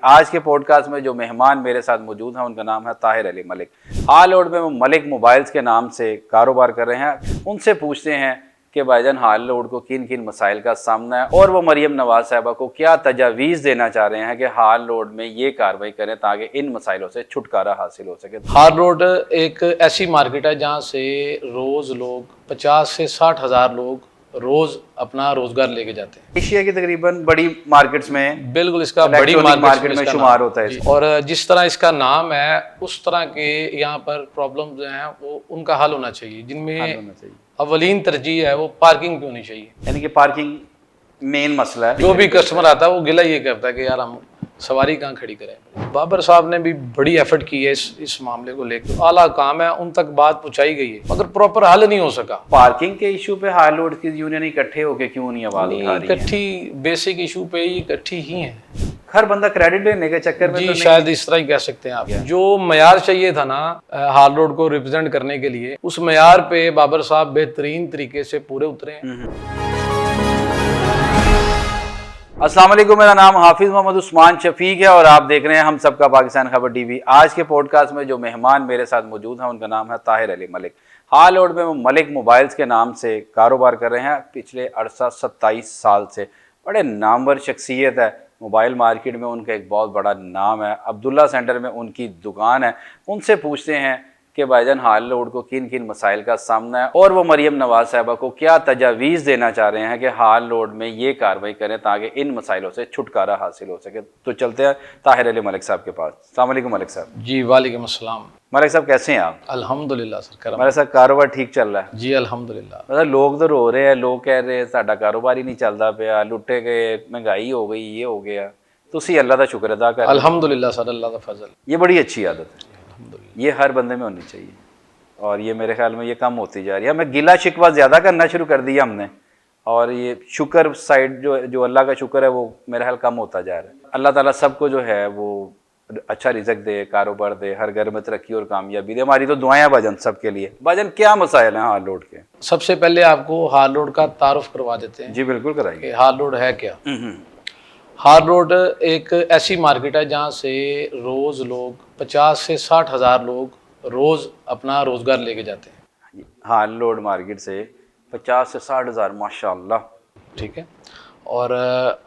आज के पॉडकास्ट में जो मेहमान मेरे साथ मौजूद हैं उनका नाम है ताहिर अली मलिक। हाल रोड में वो मलिक मोबाइल्स के नाम से कारोबार कर रहे हैं। उनसे पूछते हैं कि भाईजान हाल रोड को किन किन मसाइल का सामना है और वो मरियम नवाज साहबा को क्या तजावीज़ देना चाह रहे हैं कि हाल रोड में ये कार्रवाई करें ताकि इन मसाइलों से छुटकारा हासिल हो सके। हाल रोड एक ऐसी मार्केट है जहाँ से रोज़ लोग 50 से 60 हज़ार लोग रोज़ अपना रोजगार लेके जाते हैं। एशिया की तकरीबन बड़ी मार्केट्स में बिल्कुल इसका बड़ी मार्केट में शुमार होता है और जिस तरह इसका नाम है उस तरह के यहाँ पर प्रॉब्लम जो हैं वो उनका हल होना चाहिए, जिनमें अवलीन तरजीह है वो पार्किंग की होनी चाहिए। यानी कि पार्किंग मेन मसला है। जो भी कस्टमर आता है वो गिला ये करता है कि यार हम सवारी कहाँ खड़ी करें। बाबर साहब ने भी बड़ी एफर्ट की है इस मामले को लेकर, आला काम है, उन तक बात पहुंचाई गई है, मगर प्रॉपर हल नहीं हो सका। पार्किंग के इशू पे हाल रोड की यूनियन इकट्ठे होके क्यों नहीं आवाज उठा रही है? इकट्ठी बेसिक इशू पे ही इकट्ठी ही है। हर बंदा क्रेडिट लेने के चक्कर में जी तो शायद इस तरह ही कह सकते हैं आप। जो मयार चाहिए था ना हाल रोड को रिप्रेजेंट करने के लिए, उस मयार पे बाबर साहब बेहतरीन तरीके से पूरे उतरे हैं। अस्सलाम वालेकुम, मेरा नाम हाफिज मोहम्मद उस्मान शफीक है और आप देख रहे हैं हम सबका पाकिस्तान खबर टीवी। आज के पॉडकास्ट में जो मेहमान मेरे साथ मौजूद हैं उनका नाम है ताहिर अली मलिक। हाल रोड में वो मलिक मोबाइल्स के नाम से कारोबार कर रहे हैं पिछले 27 साल से। बड़े नामवर शख्सियत है, मोबाइल मार्केट में उनका एक बहुत बड़ा नाम है। अब्दुल्ला सेंटर में उनकी दुकान है। उनसे पूछते हैं कि भाईजान हाल रोड को किन किन मसाइल का सामना है और वो मरियम नवाज साहबा को क्या तजावीज़ देना चाह रहे हैं कि हाल रोड में ये कार्रवाई करें ताकि इन मसाइलों से छुटकारा हासिल हो सके। तो चलते हैं ताहिर अली मलिक साहब के पास। अस्सलाम वालेकुम मलिक साहब। जी वालेकुम अस्सलाम। मलिक साहब कैसे हैं आप? अल्हम्दुलिल्लाह सर। हमारे साथ कारोबार ठीक चल रहा है? जी अल्हम्दुलिल्लाह। मतलब लोग तो रो रहे हैं, लोग कह रहे हैं साडा कारोबार ही नहीं चलता पिया, लुटे गए, महंगाई हो गई, ये हो गया। तुसी अल्लाह का शुक्र अदा कर। अल्हम्दुलिल्लाह सर, अल्लाह का फजल। ये बड़ी अच्छी आदत है, ये हर बंदे में होनी चाहिए और ये मेरे ख्याल में ये कम होती जा रही है। हमें गिला शिकवा ज़्यादा करना शुरू कर दिया हमने और ये शुक्र साइड जो अल्लाह का शुक्र है वो मेरा ख्याल कम होता जा रहा है। अल्लाह ताला सबको जो है वो अच्छा रिज़्क दे, कारोबार दे, हर घर में तरक्की और कामयाबी दे। हमारी तो दुआएं हैं भाजन सबके लिए। भाजन क्या मसाइल हैं हाल रोड के? सबसे पहले आपको हाल रोड का तारुफ करवा देते हैं। जी बिल्कुल कराइए। हाल रोड है क्या? हाल रोड एक ऐसी मार्केट है जहाँ से रोज़ लोग 50 से 60 हज़ार लोग रोज़ अपना रोज़गार लेके जाते हैं। हाल रोड मार्केट से 50 से 60 हज़ार, माशाल्लाह। ठीक है। और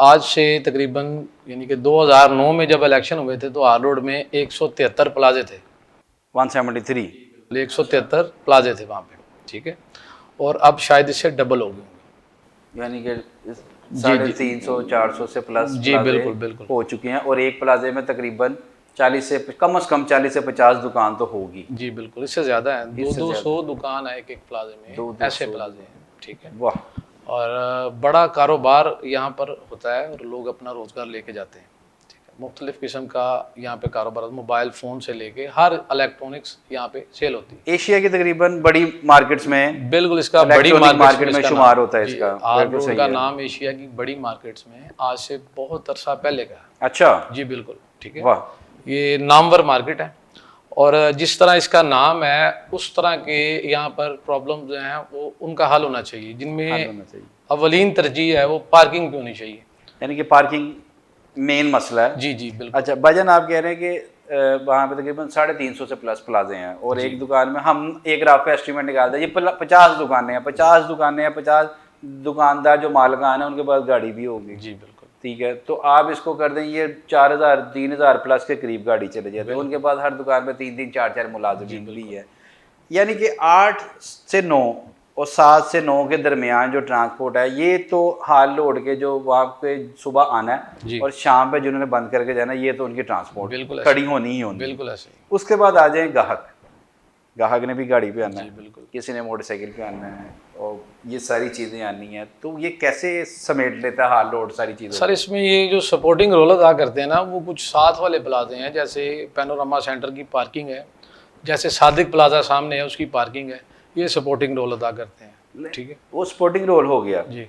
आज से तकरीबन यानी कि 2009 में जब इलेक्शन हुए थे तो हाल रोड में 173 प्लाजे थे। 173 173 प्लाजे थे वहाँ पे, ठीक है। और अब शायद इससे डबल हो गए, यानी कि 350 400 से प्लस जी बिल्कुल बिल्कुल हो चुके हैं। और एक प्लाजे में तकरीबन 40 से कम से कम 40 से 50 दुकान तो होगी। जी बिल्कुल, इससे ज़्यादा है। 200 दुकान है एक प्लाजे में, ऐसे प्लाजे हैं, ठीक है। वाह। और बड़ा कारोबार यहाँ पर होता है और लोग अपना रोज़गार लेके जाते हैं, ठीक है। मुख्तलिफ़ किस्म का यहाँ पे कारोबार, मोबाइल फ़ोन से लेके हर इलेक्ट्रॉनिक्स यहाँ पे सेल होती है। एशिया की तकरीबन बड़ी मार्केट्स में बिल्कुल इसका बड़ी मार्केट में शुमार होता है इसका। हाल रोड का नाम एशिया की बड़ी मार्केट्स में आज से बहुत अरसा पहले का। अच्छा जी बिल्कुल, ठीक है। वाह। ये नामवर मार्केट है और जिस तरह इसका नाम है उस तरह के यहाँ पर प्रॉब्लम जो हैं वो उनका हल होना चाहिए, जिनमें अवलीन तरजीह है वो पार्किंग की होनी चाहिए। यानी कि पार्किंग मेन मसला है। जी जी बिल्कुल। अच्छा भाईजान, आप कह रहे हैं कि वहाँ पे तकरीबन 350 से प्लस प्लाजे हैं और एक दुकान में हम एक रफ एस्टिमेट निकालते हैं, ये 50 दुकानें हैं, 50 दुकानें हैं, 50 दुकानदार जो मालिकान है उनके पास गाड़ी भी होगी। जी बिल्कुल, ठीक है। तो आप इसको कर दें ये 4000 3000 प्लस के करीब गाड़ी चले जाते हैं। उनके पास हर दुकान पे 3 4 मुलाजिमीन भी है। यानी कि 8 से 9 और 7 से 9 के दरमियान जो ट्रांसपोर्ट है, ये तो हाल रोड के जो वहाँ पे सुबह आना है और शाम पे जिन्होंने बंद करके जाना, ये तो उनकी ट्रांसपोर्ट बिल्कुल खड़ी होनी ही होनी। बिल्कुल ऐसे। उसके बाद आ जाए गाहक ने भी गाड़ी पे आना है, बिल्कुल, किसी ने मोटरसाइकिल पे आना है और ये सारी चीज़ें आनी हैं। तो ये कैसे समेट लेता है हाल रोड सारी चीज़ें? सर इसमें ये जो सपोर्टिंग रोल अदा करते हैं ना, वो कुछ साथ वाले प्लाजे हैं, जैसे पैनोरामा सेंटर की पार्किंग है, जैसे सादिक प्लाजा सामने है उसकी पार्किंग है, ये सपोर्टिंग रोल अदा करते हैं, ठीक है। वो सपोर्टिंग रोल हो गया जी,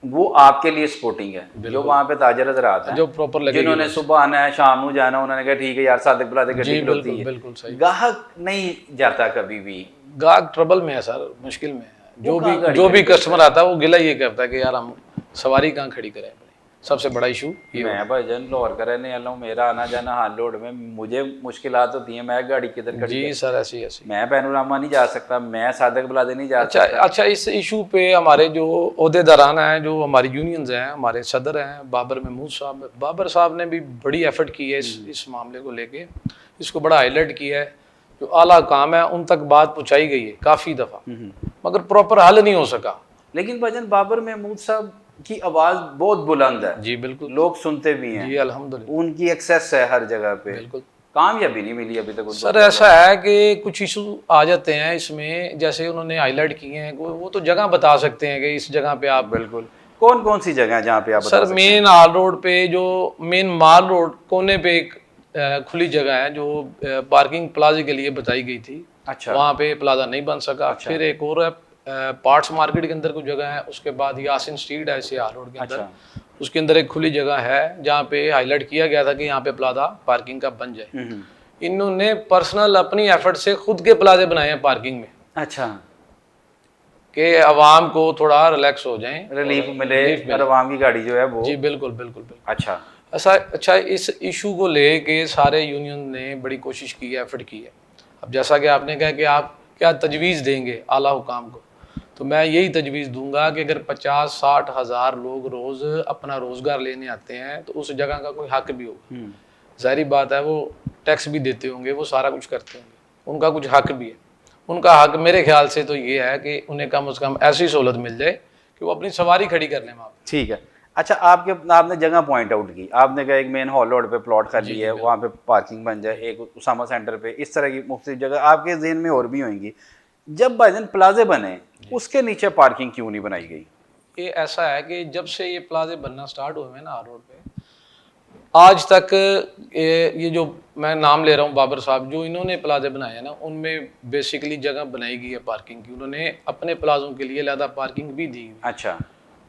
वो आपके लिए सपोर्टिंग है। जो वहाँ पे ताजर हज़रात हैं जो प्रॉपर लगे, जिन्होंने सुबह आना है शाम को जाना, उन्होंने कहा ठीक है यार सादिक प्लाजा गड्डी होती है। बिल्कुल सही। गाहक नहीं जाता कभी भी, गाहक ट्रबल में है सर, मुश्किल में है। जो भी कस्टमर आता है वो गिला ये करता है कि यार हम सवारी कहाँ खड़ी करें, सबसे बड़ा इशू ये होगा। मैं भाईजान लाहौर का रहने वाला हूँ, मेरा आना जाना हाल लोड में, मुझे मुश्किलात होती हैं, मैं गाड़ी किधर खड़ी जी सर, ऐसी ऐसी। मैं पैनोरामा नहीं जा सकता, मैं सादक प्लाजा नहीं जा अच्छा सकता। अच्छा, इस इशू पे हमारे जो ओहदेदारान हैं, जो हमारी यूनियंस हैं, हमारे सदर हैं बाबर महमूद साहब, बाबर साहब ने भी बड़ी एफर्ट की है इस मामले को लेके, इसको बड़ा हाईलाइट किया है। जो आला काम है उन तक बात पहुंचाई गई है काफ़ी दफ़ा, मगर प्रॉपर हल नहीं हो सका। लेकिन भाईजान बाबर महमूद साहब की आवाज़ बहुत बुलंद है, जी बिल्कुल, लोग सुनते भी हैं, जी अल्हम्दुलिल्लाह, उनकी एक्सेस है हर जगह पे, बिल्कुल। कामयाबी नहीं मिली अभी तक उनको। सर ऐसा है कि कुछ इशू आ जाते हैं इसमें, जैसे उन्होंने हाईलाइट किए हैं, वो तो जगह बता सकते हैं कि इस जगह पे आप। बिल्कुल, कौन कौन सी जगह है जहाँ पे आप बता सर सकते मेन हाल रोड पे, जो मेन माल रोड कोने पे एक खुली जगह है जो पार्किंग प्लाजे के लिए बताई गई थी। अच्छा। वहाँ पे प्लाजा नहीं बन सका। अच्छा। फिर एक और है पार्ट्स मार्केट के अंदर कुछ जगह है, उसके बाद यासिन स्ट्रीट है इसे हाल रोड के अंदर, अच्छा। उसके अंदर एक खुली जगह है जहाँ पे हाईलाइट किया गया था कि यहाँ पे प्लाजा पार्किंग का बन जाए। इन्होंने पर्सनल अपनी एफर्ट से खुद के प्लाजे बनाए हैं पार्किंग में, अच्छा, कि आवाम को थोड़ा रिलैक्स हो जाए, रिलीफ मिले और आवाम की गाड़ी जो है वो। जी बिल्कुल बिल्कुल बिल्कुल। अच्छा। ऐसा अच्छा, इस इशू को लेके सारे यूनियन ने बड़ी कोशिश की है, एफर्ट की है। अब जैसा कि आपने कहा कि आप क्या तजवीज़ देंगे आला हुकाम को, तो मैं यही तजवीज़ दूंगा कि अगर 50-60 हज़ार लोग रोज़ अपना रोज़गार लेने आते हैं तो उस जगह का कोई हक भी होगा। ज़ाहिर बात है, वो टैक्स भी देते होंगे, वो सारा कुछ करते होंगे, उनका कुछ हक भी है। उनका हक मेरे ख्याल से तो ये है कि उन्हें कम से कम ऐसी सहूलत मिल जाए कि वो अपनी सवारी खड़ी कर लें वहाँ पे। ठीक है। अच्छा, आपने जगह पॉइंट आउट की, आपने कहा एक मेन हॉल रोड पे प्लॉट खाली है, वहाँ पे पार्किंग बन जाए, एक उसामा सेंटर पे, इस तरह की मुख्तलिफ जगह आपके जहन में और भी होंगी। जब भाईजान प्लाजे बने, उसके नीचे पार्किंग क्यों नहीं बनाई गई? ये ऐसा है कि जब से ये प्लाजे बनना स्टार्ट हुए हैं ना रोड पे, आज तक ये जो मैं नाम ले रहा हूँ बाबर साहब, जो इन्होंने प्लाजे बनाए हैं ना, उनमें बेसिकली जगह बनाई गई है पार्किंग की। उन्होंने अपने प्लाजों के लिए अलग पार्किंग भी दी हुई। अच्छा।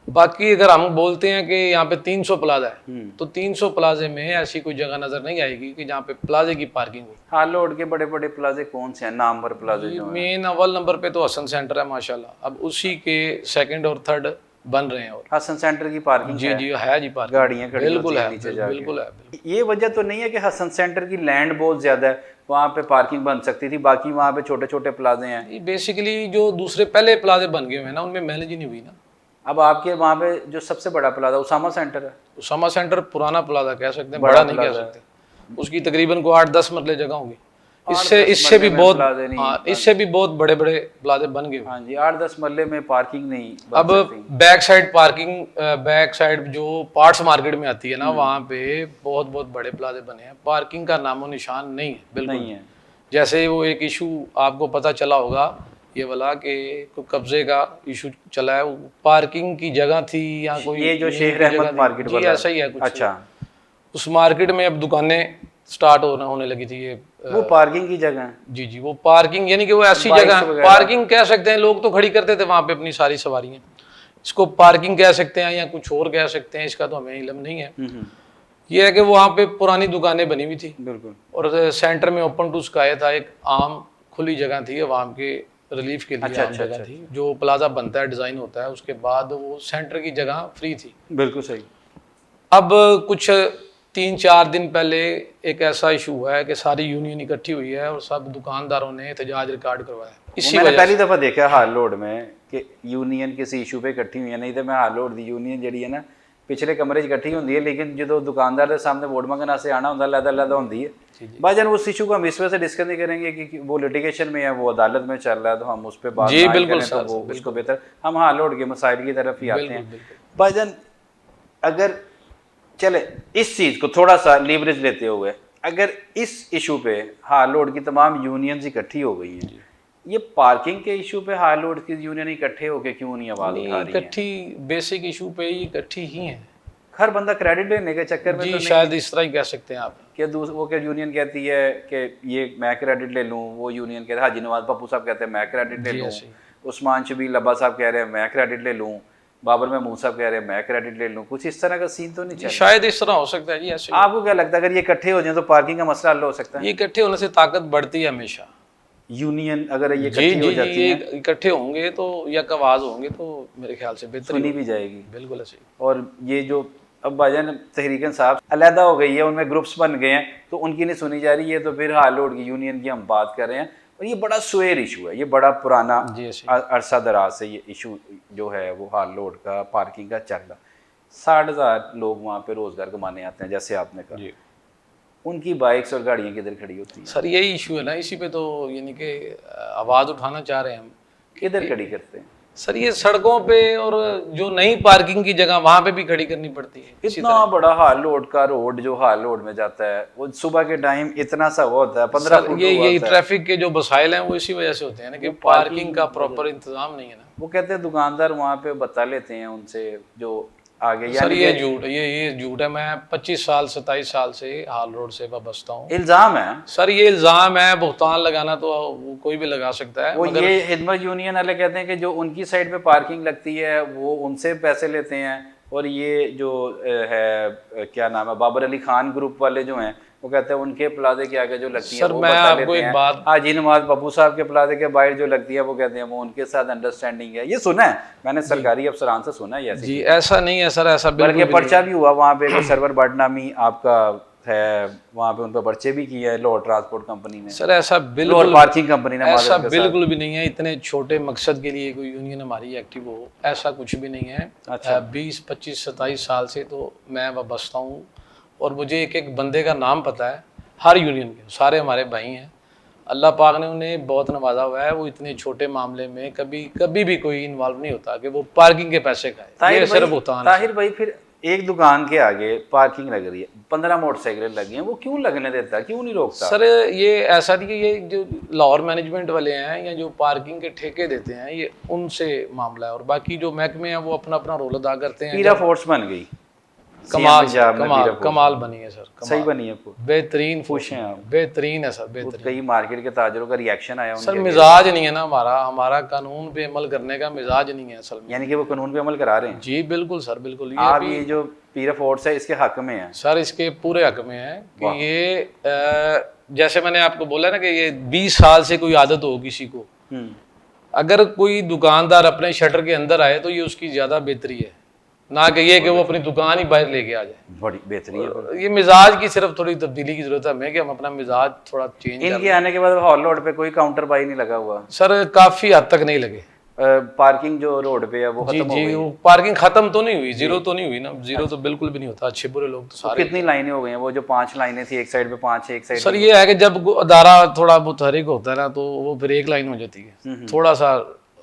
बाकी अगर हम बोलते हैं कि यहाँ पे 300 प्लाजा है, तो 300 प्लाजे में ऐसी कोई जगह नजर नहीं आएगी कि जहाँ पे प्लाजे की पार्किंग हो। हाल रोड के बड़े बड़े प्लाजे कौन से हैं, नामवर प्लाजे जो हैं? मेन अव्वल नंबर पे तो हसन सेंटर है माशाल्लाह, अब उसी के सेकंड और थर्ड बन रहे हैं। और हसन सेंटर की पार्किंग जी है? जी है जी, पार्किंग गाड़ियाँ खड़ी बिल्कुल होती हैं है, नीचे जाके? बिल्कुल है। ये वजह तो नहीं है कि हसन सेंटर की लैंड बहुत ज़्यादा है, वहाँ पे पार्किंग बन सकती थी, बाकी वहाँ पे छोटे छोटे प्लाजे हैं? बेसिकली जो दूसरे पहले प्लाजे बन गए हुए हैं ना, उनमें मैनेज ही नहीं हुई ना। अब आपके वहाँ पे जो सबसे बड़ा प्लाजा उसामा सेंटर है, उसामा सेंटर पुराना प्लाजा कह सकते हैं, बड़ा नहीं कह सकते। उसकी तकरीबन को 8-10 मरले जगह होंगी। इससे भी बहुत, हाँ, इससे भी बहुत बड़े बड़े प्लाजे बन गए। हाँ जी, 8-10 मरले में पार्किंग नहीं बन अब सकती। Back side parking, back side जो पार्ट्स मार्केट में आती है ना, वहाँ पे बहुत बहुत बड़े प्लाजे बने हैं, पार्किंग का नामो निशान नहीं है, बिल्कुल नहीं है। जैसे वो एक इशू आपको पता चला होगा ये वाला कि कोई कब्जे का इशू चला है, पार्किंग की जगह थी या कोई, ये जो शेख रहमत मार्केट जी वाला, ऐसा ही है कुछ। अच्छा, उस मार्केट में अब दुकानें स्टार्ट होने लगी थी ये, वो पार्किंग की जगह है? जी जी, वो पार्किंग यानी कि वो ऐसी जगह, पार्किंग कह सकते हैं, लोग तो खड़ी करते थे वहां पे अपनी सारी सवारियां, इसको पार्किंग कह सकते हैं या कुछ और कह सकते हैं, इसका तो हमें इल्म नहीं है। ये है कि वहाँ पे पुरानी दुकानें बनी हुई थी, बिल्कुल, और सेंटर में ओपन टू स्काई था, एक आम खुली जगह थी आवाम के रिलीफ के लिए। आम जगह थी, जो प्लाजा बनता है, डिजाइन होता है, उसके बाद वो सेंटर की जगह फ्री थी। बिल्कुल सही। अब कुछ 3-4 दिन पहले एक ऐसा इशू हुआ है कि सारी यूनियन इकट्ठी हुई है और सब दुकानदारों ने एहतजाज रिकॉर्ड करवाया। इसी मैंने वजह पहली दफ़ा देखा हाल रोड में कि यूनियन किसी इशू पे इकट्ठी हुई है, नहीं तो मैं हाल रोड दी यूनियन जी है ना पिछले कमरे इकट्ठी होती है, लेकिन जो दुकानदार के सामने वोट मंगने से आना होता अलग होती है। भाईजान उस इशू को हम इस वजह से डिस्कस नहीं करेंगे कि वो लिटिगेशन में है, वो अदालत में चल रहा है, तो हम उस पर बात नहीं करें तो वो उसको बेहतर, हम हाल रोड के मसाइल की तरफ ही आते हैं। भाईजान अगर चले इस चीज़ को थोड़ा सा लीवरेज लेते हुए, अगर इस इशू पे हाल रोड की तमाम यूनियंस इकट्ठी हो गई हैं, ये पार्किंग के इशू पे हाल रोड की यूनियन इकट्ठे होके क्यों नहीं आवाज उठा रही है? इकट्ठी बेसिक इशू पे ही इकट्ठी ही है, हर बंदा क्रेडिट लेने के चक्कर में जी, तो शायद इस तरह ही कह सकते हैं आप। कि वो क्या यूनियन कहती है कि ये मैं क्रेडिट ले लूँ, वो यूनियन कहते हैं, हाजी नवाज पप्पू साहब कहते हैं मैं क्रेडिट ले लूँ, उस्मान शबीर लब्बा साहब कह रहे हैं मैं क्रेडिट ले लूँ, बाबर महमूद साहब कह रहे हैं मैं क्रेडिट ले लूँ, कुछ इस तरह का सीन तो नहीं चल? शायद इस तरह हो सकता है जी, ऐसे। आपको क्या लगता है अगर ये इकट्ठे हो जाए तो पार्किंग का मसला हल हो सकता है? ये इकट्ठे होने से ताकत बढ़ती है हमेशा। यूनियन अगर ये इकट्ठी हो जाती है, इकट्ठे होंगे तो या आवाज होंगे तो मेरे ख्याल से बेहतर सुनी भी जाएगी। बिल्कुल ऐसे। और ये जो अब भाईजान तहरीक इंसाफ अलहदा हो गई है, उनमें ग्रुप्स बन गए हैं, तो उनकी नहीं सुनी जा रही है, तो फिर हाल लोड की यूनियन की हम बात कर रहे हैं। और ये बड़ा स्वेर इशू है, ये बड़ा पुराना अरसा दराज से ये इशू जो है वो हाल लोड का पार्किंग का चल रहा। 60,000 लोग वहाँ पे रोजगार कमाने आते हैं, जैसे आपने कहा, उनकी बाइक्स और गाड़ियाँ किधर खड़ी होती हैं? सर यही इशू है ना, इसी पे तो यानी कि आवाज़ उठाना चाह रहे हैं हम। किधर खड़ी करते हैं सर ये सड़कों पे, और जो नई पार्किंग की जगह वहाँ पे भी खड़ी करनी पड़ती है। इतना बड़ा हाल लोड का रोड जो हाल लोड में जाता है, वो सुबह के टाइम इतना सा होता है 15 फुट। यही ट्रैफिक के जो मसाइल हैं वो इसी वजह से होते हैं ना, कि पार्किंग का प्रॉपर इंतजाम नहीं है ना। वो कहते हैं दुकानदार वहाँ पे बता लेते हैं उनसे जो आगे। सर ये झूठ, ये झूठ है। मैं 25 साल 27 साल से हाल रोड से वाबस्ता हूँ। इल्जाम है सर, ये इल्जाम है। भुगतान लगाना तो वो कोई भी लगा सकता है। वो ये खिदमत यूनियन वाले कहते हैं कि जो उनकी साइड पे पार्किंग लगती है वो उनसे पैसे लेते हैं, और ये जो है क्या नाम है बाबर अली खान ग्रुप वाले जो हैं वो कहते हैं उनके प्लाजे के आगे जो लगती है वो बता लेते हैं। हाजी नवाज बब्बू साहब के प्लाजे के बाहर जो लगती है वो कहते हैं वो उनके साथ अंडरस्टैंडिंग है। ये सुना है मैंने सरकारी अफसरान से सुना है। जी ऐसा नहीं है सर, ऐसा बल्कि पर्चा भी हुआ वहाँ पे, सरवर बट नामी आपका है वहाँ पे, उन पर पर्चे भी किए हैं लाहौर ट्रांसपोर्ट कंपनी ने। सर ऐसा बिल्कुल पार्किंग कंपनी ने, ऐसा बिल्कुल भी नहीं है। इतने छोटे मकसद के लिए कोई यूनियन हमारी एक्टिव हो, ऐसा कुछ भी नहीं है। अच्छा। 20 25 27 साल से तो मैं वाबस्ता हूँ, और मुझे एक एक बंदे का नाम पता है हर यूनियन के। सारे हमारे भाई हैं, अल्लाह पाक ने उन्हें बहुत नवाजा हुआ है। वो इतने छोटे मामले में कभी भी कोई इन्वॉल्व नहीं होता कि वो पार्किंग के पैसे खाए। ये सिर्फ भुगतान। ताहिर भाई, फिर एक दुकान के आगे पार्किंग लग रही है, 15 मोटरसाइकिलें लगी हैं, वो क्यों लगने देता, क्यों नहीं रोकता? सर ये ऐसा नहीं कि ये जो लाहौर मैनेजमेंट वाले हैं या जो पार्किंग के ठेके देते हैं, ये उनसे मामला है, और बाकी जो महकमे हैं वो अपना अपना रोल अदा करते हैं। पीरा फोर्स बन गई, कमाल बनी है सर, सही बनी है, बेहतरीन। खुश हैं आप? बेहतरीन है सर, बेहतरीन। कई मार्केट के ताजरों का रिएक्शन आया सर, मिजाज नहीं है ना हमारा कानून पे अमल करने का मिजाज नहीं है असल में। यानी कि वो कानून पे अमल करा रहे हैं? जी बिल्कुल सर, बिल्कुल। आप ये जो पीरा फोर्स है इसके हक में है? सर इसके पूरे हक में है कि ये जैसे मैंने आपको बोला ना कि ये 20 साल से कोई आदत हो किसी को, अगर कोई दुकानदार अपने शटर के अंदर आए तो ये उसकी ज्यादा बेहतरी है, ना कि ये कि वो अपनी दुकान ही बाहर लेके आ जाए। बड़ी बेहतरी है। ये मिजाज की सिर्फ थोड़ी तब्दीली की जरूरत है हमें, कि हम अपना मिजाज थोड़ा चेंज। इनके आने के बाद हॉल रोड पे कोई काउंटर बाई नहीं लगा हुआ? सर काफी हद तक नहीं लगे। पार्किंग जो रोड पे है वो खत्म हो गई? वो पार्किंग खत्म तो नहीं हुई, जीरो तो नहीं हुई ना, जीरो तो बिल्कुल भी नहीं होता। अच्छे बुरे लोग तो सारे। कितनी लाइनें हो गई हैं? वो जो 5 लाइनें थी, एक साइड पे 5 है, एक साइड। सर ये है कि जब अदारा थोड़ा मुतहरिक होता है ना तो वो फिर एक लाइन हो जाती है, थोड़ा सा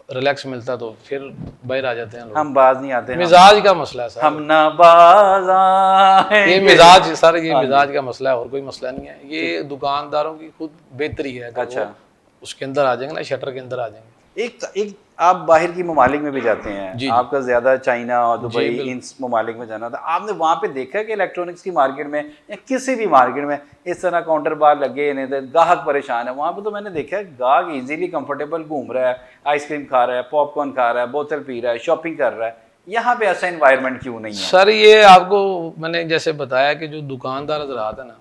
रिलैक्स मिलता तो फिर बाहर आ जाते हैं लोग। हम बाज नहीं आते, मिजाज का मसला है सर। हम ना बाज आएंगे। ये मिजाज सर, ये मिजाज का मसला है, और कोई मसला नहीं है। ये दुकानदारों की खुद बेहतरी है। अच्छा, उसके अंदर आ जाएंगे ना, शटर के अंदर आ जाएंगे। एक आप बाहर की ममालिक में भी जाते हैं, आपका ज्यादा चाइना और दुबई इन ममालिक में जाना था, आपने वहाँ पे देखा कि इलेक्ट्रॉनिक्स की मार्केट में या किसी भी मार्केट में इस तरह काउंटर बार लगे नहीं थे, ग्राहक परेशान है? वहाँ पे तो मैंने देखा है ग्राहक इजीली कंफर्टेबल घूम रहा है, आइसक्रीम खा रहा है, पॉपकॉर्न खा रहा है, बोतल पी रहा है, शॉपिंग कर रहा है। यहाँ पे ऐसा इन्वायरमेंट क्यों नहीं है? सर ये आपको मैंने जैसे बताया कि जो दुकानदार हजरात है ना,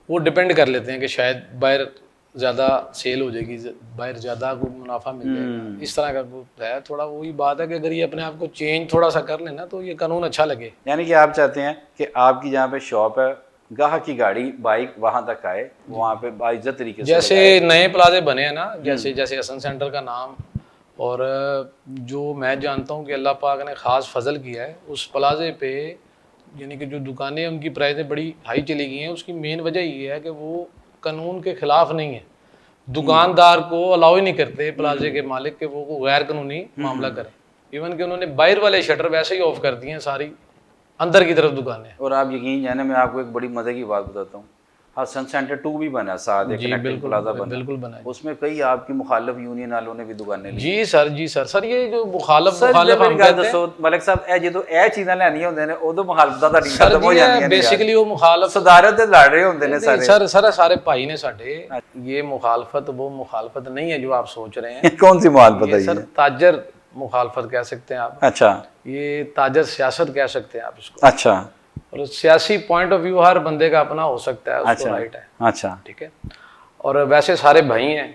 वो डिपेंड कर लेते हैं कि शायद बाहर ज़्यादा सेल हो जाएगी, बाहर ज़्यादा को मुनाफा मिल जाएगा, इस तरह का कुछ है। थोड़ा वही बात है कि अगर ये अपने आप को चेंज थोड़ा सा कर लेना तो ये कानून अच्छा लगे। यानी कि आप चाहते हैं कि आपकी जहाँ पे शॉप है, ग्राहक की गाड़ी बाइक वहाँ तक आए, वहाँ पे बाइज्जत तरीके से। जैसे नए प्लाजे बने हैं ना, जैसे हसन सेंटर का नाम, और जो मैं जानता हूँ कि अल्लाह पाक ने ख़ास फजल किया है उस प्लाजे पे, यानी कि जो दुकानें उनकी प्राइसें बड़ी हाई चली गई हैं, उसकी मेन वजह ये है कि वो कानून के खिलाफ नहीं है। दुकानदार को अलाउ ही नहीं करते प्लाजे के मालिक के वो गैर कानूनी मामला करें। इवन कि उन्होंने बाहर वाले शटर वैसे ही ऑफ कर दिए हैं सारी, अंदर की तरफ दुकानें। और आप यकीन जाने, मैं आपको एक बड़ी मजे की बात बताता हूँ, हसन सेंटर 2 भी बना, साथ एक कनेक्टिंग प्लाजा बना, बिल्कुल बना, उसमें कई आपकी मुखालिफ यूनियन वालों ने भी दुकानें ली। जी सर, जी सर। सर ये जो मुखालिफ हम कहते हैं मलिक साहब ए जो ए चीज़ां लैनियां होंदे ने उदों मुखालफतां ताडी खत्म हो जांदियां ने। बेसिकली वो मुखालिफ सदारत दे लड़ रहे होंदे ने सारे। सर सारे भाई ने साडे। ये मुखालफत वो मुखालफत नहीं है जो आप सोच रहे हैं। कौन सी मुखालफत है? सर ताजर मुखालफत कह सकते हैं आप। अच्छा। ये ताजर सियासत कह सकते हैं आप इसको। अच्छा। और सियासी पॉइंट ऑफ व्यू हर बंदे का अपना हो सकता है, उसको अच्छा, राइट है। अच्छा, ठीक है। और वैसे सारे भाई हैं,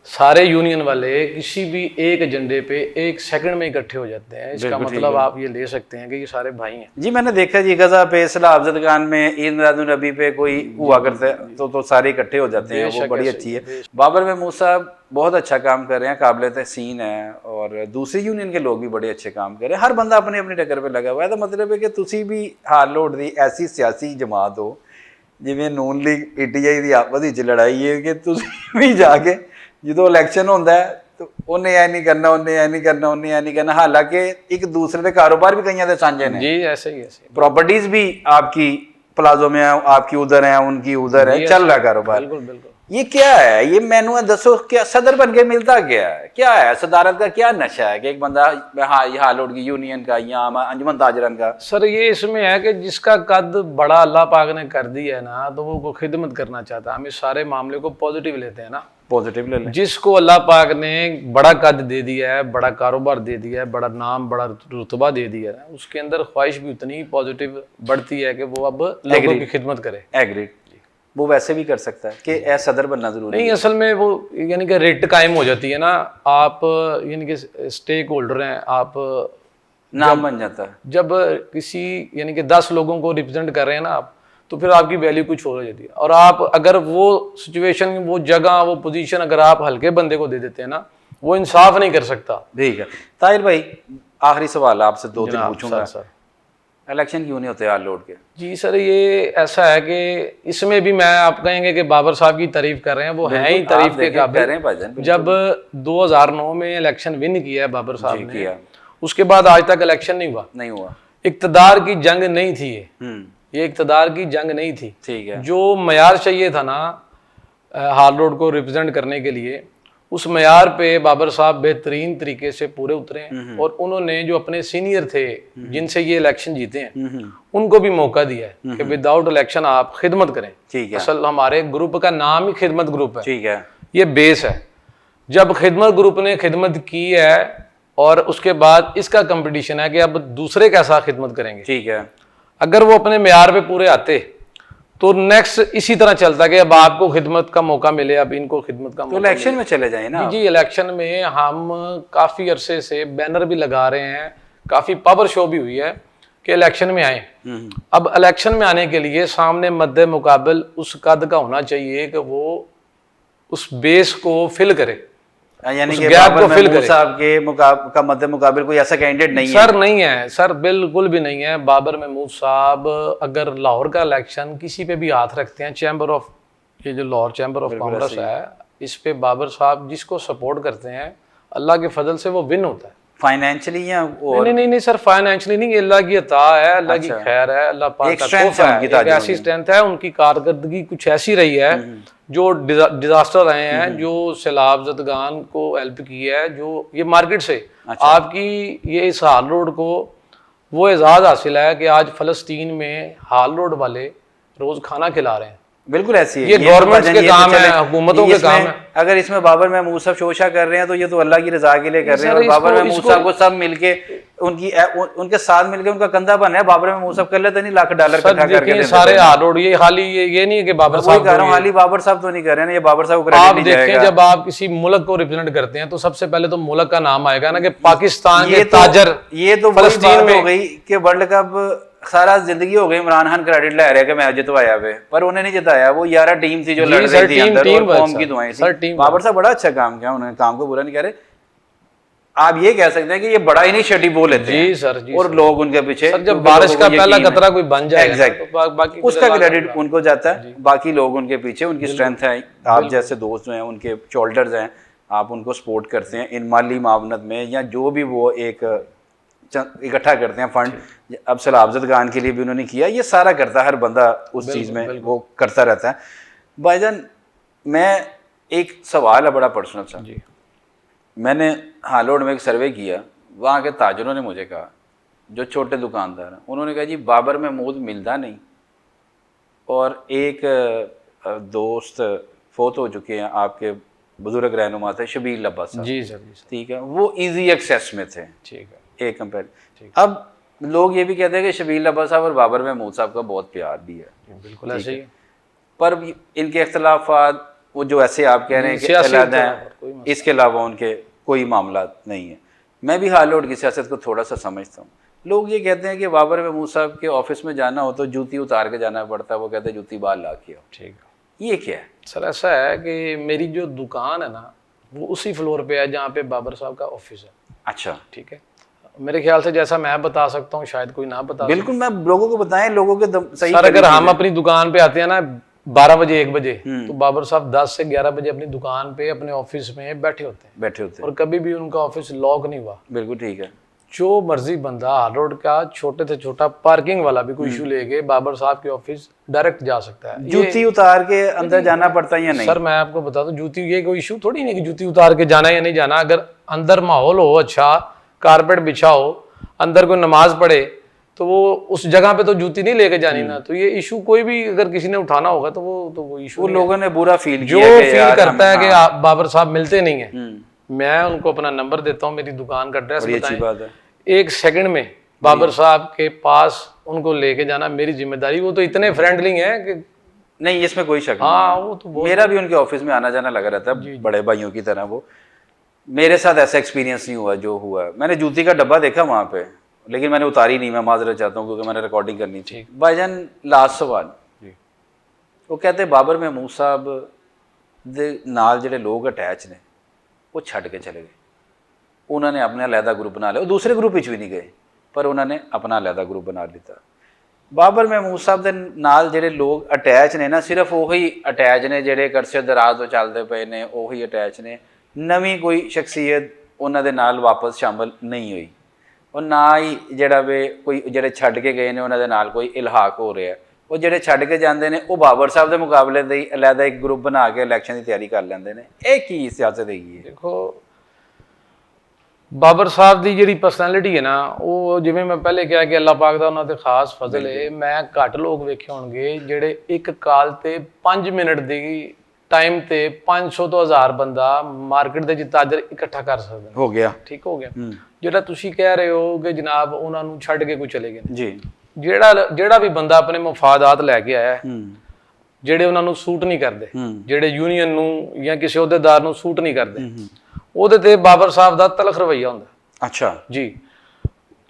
सारे यूनियन वाले किसी भी एक एजेंडे पे एक सेकंड में इकट्ठे हो जाते हैं। इसका मतलब आप ये ले सकते हैं कि ये सारे भाई हैं। जी मैंने देखा जी गजा पे, सलाह अफजद खान में, ईद मिलादुन नबी पे कोई हुआ करते हैं तो सारे इकट्ठे हो जाते हैं, वो बड़ी अच्छी है। बाबर महमूद साहब बहुत अच्छा काम कर रहे हैं, काबिल तहसीन है, और दूसरी यूनियन के लोग भी बड़े अच्छे काम कर रहे हैं। हर बंदा अपनी अपनी टक्कर पे लगा हुआ है। तो मतलब है कि तुसी भी हार लोट दी ऐसी सियासी जमात हो जिवें नून लीग PTI की आपस विच लड़ाई है कि तुसी भी जाके जो इलैक्शन होंदा है तो उन्हें ऐ नहीं करना, उन्हें ऐ नहीं करना, उन्हें ऐ नहीं करना। हालांकि एक दूसरे के कारोबार भी कईयां दे सांझे ने जी, ऐसे ही प्रॉपर्टीज भी आपकी प्लाजो में है, आपकी उधर है, उनकी उधर है, चल रहा है कारोबार। बिल्कुल बिल्कुल। ये क्या है? ये मैनू दसो, क्या सदर बन के मिलता क्या है? क्या है सदारत का? क्या नशा है कि एक बंदा हाँ ये हालोड की यूनियन का या अंजुमन ताजरन का? सर ये इसमें है कि जिसका कद बड़ा अल्लाह पाक ने कर दिया है ना, तो वो खिदमत करना चाहता है। हम इस सारे मामले को पॉजिटिव लेते हैं ना, पॉजिटिव ले लें। जिसको अल्लाह पाक ने बड़ा कद दे दिया है, बड़ा कारोबार दे दिया है, बड़ा नाम, बड़ा रुतबा दे दिया है, उसके अंदर ख्वाहिश भी उतनी ही पॉजिटिव बढ़ती है कि वो अब लोगों की खिदमत करे। एग्रीड। वो वैसे भी कर सकता है कि ए सदर बनना जरूरी नहीं, असल में वो यानी कि रेट कायम हो जाती है ना, आप यानी कि स्टेक होल्डर हैं, आप नाम बन जाता है। जब किसी यानी कि 10 लोगों को रिप्रेजेंट कर रहे हैं ना आप, तो फिर आपकी वैल्यू कुछ और हो जाती है। और आप अगर वो सिचुएशन, वो जगह, वो पोजीशन अगर आप हल्के बंदे को दे देते हैं ना, वो इंसाफ नहीं कर सकता। ठीक है ताहिर भाई, आखिरी सवाल आपसे 2-3 पूछूंगा। सर इलेक्शन क्यों नहीं होते हाल लोड के? जी सर, ये ऐसा है कि इसमें भी मैं आप कहेंगे कि बाबर साहब की तारीफ कर रहे हैं, वो हैं ही तारीफ के काबिल। जब 2009 में इलेक्शन विन किया है बाबर साहब ने किया, उसके बाद आज तक इलेक्शन नहीं हुआ। इक्तदार की जंग नहीं थी ये इक्तदार की जंग नहीं थी। ठीक है। जो मयार चाहिए था ना हाल रोड को रिप्रेजेंट करने के लिए, उस मयार पे बाबर साहब बेहतरीन तरीके से पूरे उतरे हैं। और उन्होंने जो अपने सीनियर थे जिनसे ये इलेक्शन जीते हैं, उनको भी मौका दिया है कि विदाउट इलेक्शन आप खिदमत करें। ठीक है। असल हमारे ग्रुप का नाम ही खिदमत ग्रुप है। ठीक है। ये बेस है। जब खिदमत ग्रुप ने खिदमत की है और उसके बाद इसका कंपटीशन है कि अब दूसरे कैसा खिदमत करेंगे। ठीक है। अगर वो अपने मेयार पे पूरे आते तो नेक्स्ट इसी तरह चलता कि अब आपको खिदमत का मौका मिले, अब इनको खिदमत का तो इलेक्शन में चले जाए ना। जी, इलेक्शन में हम काफी अरसे से बैनर भी लगा रहे हैं, काफी पावर शो भी हुई है कि इलेक्शन में आए। अब इलेक्शन में आने के लिए सामने मद्दे मुकाबिल उस कद का होना चाहिए कि वो उस बेस को फिल करे, यानी कि बाबर महमूद साहब के मद्दे मुकाबिल कोई ऐसा कैंडिडेट नहीं है। सर नहीं है, सर बिल्कुल भी नहीं है। बाबर महमूद साहब अगर लाहौर का इलेक्शन किसी पे भी हाथ रखते हैं, चैम्बर ऑफ, ये जो लाहौर चैम्बर ऑफ कॉमर्स है, इस पे बाबर साहब जिसको सपोर्ट करते हैं, अल्लाह के फजल से वो विन होता है। फाइनेंशियली या नहीं सर, फाइनेंशियली नहीं, अल्लाह की अता है, अल्लाह की खैर है, अल्लाह पाक का तोहफा है, एक ऐसी स्ट्रेंथ है, उनकी कारकर्दगी कुछ ऐसी रही है, जो डिजास्टर आए हैं, जो सैलाब ज़दगान को हेल्प की है, जो ये मार्केट से आपकी ये इस हाल रोड को वो एजाज़ हासिल है कि आज फ़लस्तीन में हाल रोड वाले रोज खाना खिला रहे हैं। बिल्कुल ऐसी है, ये गवर्नमेंट के काम है, हुकूमतों के काम है। अगर इसमें बाबर महमूद साहब शोशा कर रहे हैं तो ये तो अल्लाह की रजा के लिए कर रहे हैं। और बाबर महमूद साहब को सब मिलके उनके साथ मिलके उनका कंधा बना है। बाबर महमूद साहब कर लेते नहीं, $1 लाख इकट्ठा करके सारे हाल ये खाली ये नहीं है कि बाबर साहब कर रहा हूं, हाली बाबर साहब तो नहीं कर रहे हैं, ये बाबर साहब को आप देखें, जब आप किसी मुल्क को रिप्रेजेंट करते हैं तो सबसे पहले तो मुल्क का नाम आएगा ना, कि पाकिस्तान के ताजर। ये तो फलस्तीन में हो गई कि वर्ल्ड कप सारा जिंदगी हो गई इमरान खान क्रेडिट ले रहे हैं कि मैं जितवाया वे, पर उन्हें नहीं जिताया। वो 11 टीम थी जो लड़ रही थी अंदर, और कौम की दुआएं थी। बाबर साहब बड़ा अच्छा काम किया, उन्होंने काम को बुरा नहीं कह रहे। आप ये कह सकते हैं कि ये बड़ा इनिशिएटिव वो लेते हैं। जी सर, जी और लोग उनके पीछे, जब बारिश का पहला कतरा कोई बन जाए तो बाकी उसका क्रेडिट उनको जाता है, बाकी लोग उनके पीछे, उनकी स्ट्रेंथ है। आप जैसे दोस्त जो हैं, उनके शोल्डर्स हैं, आप उनको सपोर्ट करते हैं इन माली मावनत में, या जो भी वो एक इकट्ठा करते हैं फंड। अब सलाह अफजद खान के लिए भी उन्होंने किया, ये सारा करता है हर बंदा उस चीज़ में वो करता रहता है। भाईजान, मैं एक सवाल है बड़ा पर्सनल सा जी। मैंने हालोड में एक सर्वे किया, वहाँ के ताजरों ने मुझे कहा, जो छोटे दुकानदार हैं, उन्होंने कहा जी बाबर महमूद मिलता नहीं, और एक दोस्त फोत हो चुके हैं आपके बुजुर्ग रहनुमा थे, शबीर लब्बा साहब। जी सर, ठीक है, वो इजी एक्सेस में थे। ठीक है, एक कंपेयर। अब लोग ये भी कहते हैं कि शबीर लब्बा साहब और बाबर महमूद साहब का बहुत प्यार भी है। बिल्कुल ऐसे ही है। पर इनके इख्तलाफात वो जो ऐसे आप कह रहे हैं कि सियासी अलग तौर पर कोई हैं, इसके अलावा उनके कोई मामला नहीं है। मैं भी हाल रोड की सियासत को थोड़ा सा समझता हूँ। लोग ये कहते हैं कि बाबर महमूद साहब के ऑफिस में जाना हो तो जूती उतार के जाना पड़ता है, वो कहते हैं जूती बाहर ला के आओ। ठीक ये क्या है? सर, ऐसा है कि मेरी जो दुकान है ना वो उसी फ्लोर पे है जहाँ पे बाबर साहब का ऑफिस है। अच्छा, ठीक है, मेरे ख्याल से जैसा मैं बता सकता हूँ शायद कोई ना बता बिल्कुल, मैं लोगों को बताएं, लोगों के सही। सर, अगर हम अपनी दुकान पे आते हैं ना 12 बजे 1 बजे, हम्म। तो बाबर साहब 10 से 11 बजे अपनी दुकान पे अपने ऑफिस में बैठे होते हैं, बैठे होते हैं। और कभी भी उनका ऑफिस लॉक नहीं हुआ। बिल्कुल ठीक है। जो मर्जी बंदा हाल रोड का छोटे से छोटा पार्किंग वाला भी कोई इशू लेके बाबर साहब के ऑफिस डायरेक्ट जा सकता है। जूती उतार के अंदर जाना पड़ता है या नहीं? सर, मैं आपको बता दूं, जूती ये कोई इशू थोड़ी नहीं कि जूती उतार के जाना या नहीं जाना। अगर अंदर माहौल हो अच्छा, कारपेट बिछा हो, अंदर कोई नमाज पढ़े, तो वो उस जगह पे तो जूती नहीं लेके जानी ना। तो ये इशू कोई भी अगर किसी ने उठाना होगा तो वो इशू वो लोगों ने बुरा फील जो किया कि फील यार करता है कि हाँ। बाबर साहब मिलते नहीं है, हम्म, मैं उनको अपना नंबर देता हूँ, मेरी दुकान का एड्रेस बड़ी अच्छी बात बताएं, है। 1 सेकंड में बाबर साहब के पास उनको लेके जाना मेरी जिम्मेदारी। वो तो इतने फ्रेंडली हैं कि नहीं, इसमें कोई शक हाँ, नहीं वो तो है। मेरा भी उनके ऑफिस में आना जाना लगा रहता है, बड़े भाइयों की तरह। वो मेरे साथ ऐसा एक्सपीरियंस नहीं हुआ जो हुआ है। मैंने जूती का डब्बा देखा वहाँ पे, लेकिन मैंने उतारी नहीं। मैं माजरत चाहता हूँ क्योंकि मैंने रिकॉर्डिंग करनी थी। भाईजान, लास्ट सवाल, वो कहते बाबर महमूद साहब ਦੇ ਨਾਲ ਜਿਹੜੇ ਲੋਕ ਅਟੈਚ ਨੇ ਉਹ ਛੱਡ ਕੇ ਚਲੇ ਗਏ। ਉਹਨਾਂ ਨੇ ਆਪਣਾ ਅਲੱਗਾ ਗਰੁੱਪ ਬਣਾ ਲਿਆ। ਉਹ ਦੂਸਰੇ ਗਰੁੱਪ ਵਿੱਚ ਵੀ ਨਹੀਂ ਗਏ, ਪਰ ਉਹਨਾਂ ਨੇ ਆਪਣਾ ਅਲੱਗਾ ਗਰੁੱਪ ਬਣਾ ਲਿੱਤਾ। ਬਾਬਰ ਮਹਿਮੂਦ ਸਾਹਿਬ ਦੇ ਨਾਲ ਜਿਹੜੇ ਲੋਕ ਅਟੈਚ ਨੇ ਨਾ, ਸਿਰਫ ਉਹੀ ਅਟੈਚ ਨੇ ਜਿਹੜੇ ਕਰਸੇ ਦਰਾਜ਼ ਤੋਂ ਚੱਲਦੇ ਪਏ ਨੇ, ਉਹੀ ਅਟੈਚ ਨੇ। ਨਵੀਂ ਕੋਈ ਸ਼ਖਸੀਅਤ ਉਹਨਾਂ ਦੇ ਨਾਲ ਵਾਪਸ ਸ਼ਾਮਲ ਨਹੀਂ ਹੋਈ। ਉਹ ਨਾ ਹੀ ਜਿਹੜਾ ਵੇ ਕੋਈ ਜਿਹੜੇ ਛੱਡ ਕੇ ਗਏ ਨੇ ਉਹਨਾਂ ਦੇ ਨਾਲ ਕੋਈ ਇਲਹਾਕ ਹੋ ਰਿਹਾ। ਉਹ ਜਿਹੜੇ ਛੱਡ ਕੇ ਜਾਂਦੇ ਨੇ ਉਹ ਬਾਬਰ ਸਾਹਿਬ ਦੇ ਮੁਕਾਬਲੇ ਦੇ ਹੀ ਅਲੱਗਾ ਇੱਕ ਗਰੁੱਪ ਬਣਾ ਕੇ ਇਲੈਕਸ਼ਨ ਦੀ ਤਿਆਰੀ ਕਰ ਲੈਂਦੇ ਨੇ। ਇਹ ਕੀ ਸਿਆਸਤ ਹੈਗੀ ਹੈ? ਦੇਖੋ, ਬਾਬਰ ਸਾਹਿਬ ਦੀ ਜਿਹੜੀ ਪਰਸਨੈਲਿਟੀ ਹੈ ਨਾ, ਉਹ ਜਿਵੇਂ ਮੈਂ ਪਹਿਲੇ ਕਿਹਾ ਕਿ ਅੱਲਾਹ ਪਾਕ ਦਾ ਉਹਨਾਂ ਤੇ ਖਾਸ ਫਜ਼ਲ ਹੈ। ਮੈਂ ਘੱਟ ਲੋਕ ਵੇਖੇ ਹੋਣਗੇ ਜਿਹੜੇ ਇੱਕ ਕਾਲ ਤੇ 5 ਮਿੰਟ ਦੀ ਟਾਈਮ ਤੇ 500 ਤੋਂ 1000 ਬੰਦਾ ਮਾਰਕੀਟ ਦੇ ਵਿੱਚ ਤਾਜਰ ਇਕੱਠਾ ਕਰ ਸਕਦੇ ਨੇ। ਹੋ ਗਿਆ, ਠੀਕ ਹੋ ਗਿਆ। ਜਿਹੜਾ ਤੁਸੀਂ ਕਹਿ ਰਹੇ ਹੋ ਕਿ ਜਨਾਬ ਉਹਨਾਂ ਨੂੰ ਛੱਡ ਕੇ ਕੋਈ ਚਲੇ ਗਏ ਨੇ, ਜੀ, ਜਿਹੜਾ ਵੀ ਬੰਦਾ ਆਪਣੇ ਮਫਾਦਾਤ ਲੈ ਕੇ ਆਇਆ, ਜਿਹੜੇ ਉਹਨਾਂ ਨੂੰ ਸੂਟ ਨਹੀਂ ਕਰਦੇ, ਜਿਹੜੇ ਯੂਨੀਅਨ ਨੂੰ ਜਾਂ ਕਿਸੇ ਅਹੁਦੇਦਾਰ ਨੂੰ ਸੂਟ ਨਹੀਂ ਕਰਦੇ, ਉਹਦੇ ਤੇ ਬਾਬਰ ਸਾਹਿਬ ਦਾ ਤਲਖ ਰਵੱਈਆ ਹੁੰਦਾ। ਅੱਛਾ ਜੀ,